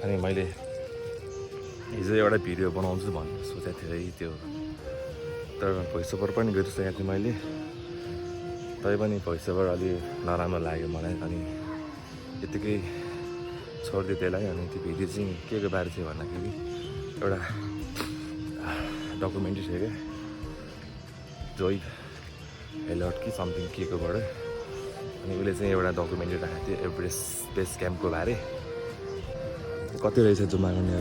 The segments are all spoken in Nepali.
अनि मैले हिजो एउटा भिडियो बनाउँछु भन्ने सोचेको थिएँ है त्यो, तर भोइस ओभर पनि गरिसकेको थिएँ मैले, तैपनि भोइस ओभर अलि नराम्रो लाग्यो मलाई, अनि यत्तिकै छोडिदिएँ त्यसलाई। अनि त्यो भिडियो चाहिँ के को बारे थियो भन्दाखेरि एउटा डकुमेन्ट्री थियो क्या, जोइ हेलट कि समथिङ के कोबाट, अनि उसले चाहिँ एउटा डकुमेन्ट्री राखेको थियो एभरेस्ट बेस क्याम्पको बारे। कति रहेछ जुम्मा गर्ने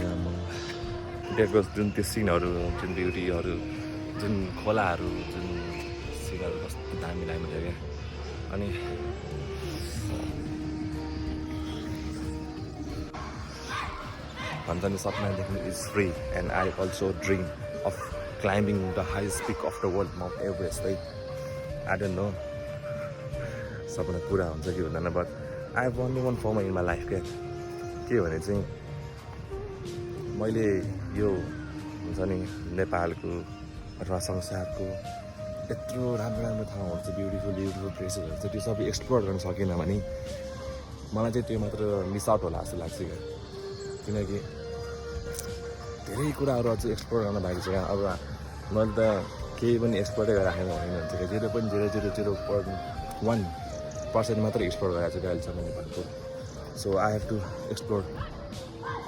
त्यहाँको जुन त्यो सिनहरू, जुन ब्युटीहरू, जुन खोलाहरू, जुन सिनहरू कस्तो दामी दामी थियो क्या। अनि भन्छ नि सपना देख्नु is free, and I also dream of climbing the highest pick of the world, Mount Everest है। आई डोन्ट नो सपना पुरा हुन्छ कि हुँदैन, but I have only one form in my life क्या। के भने चाहिँ मैले यो हुन्छ नि नेपालको अथवा संसारको यत्रो राम्रो राम्रो ठाउँहरू छ, ब्युटिफुल ब्युटिफुल प्लेसेसहरू छ, त्यो सबै एक्सप्लोर गर्न सकिनँ भने मलाई चाहिँ त्यो मात्र मिस आउट होला जस्तो लाग्छ क्या। किनकि धेरै कुराहरू अझै एक्सप्लोर गर्न बाँकी छ। अब मैले त केही पनि एक्सप्लोरै गरिराखेको होइन भन्छ क्या, 0.0001% मात्रै एक्सप्लोर गरेको छु अहिलेसम्म नेपालको। So I have to explore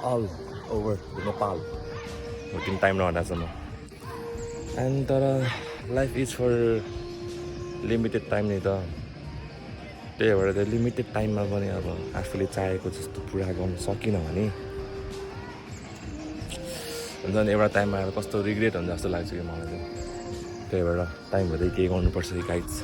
all over the Nepal within time नहुँदासम्म। एन्ड तर life is for limited time नि त, त्यही भएर त लिमिटेड टाइममा पनि अब आफूले चाहेको जस्तो पुरा गर्न सकिनँ भने हुन्छ नि एउटा टाइममा आएर कस्तो रिग्रेट हुन्छ जस्तो लाग्छ कि मलाई चाहिँ। त्यही भएर टाइम हुँदै केही गर्नुपर्छ गाइड्स।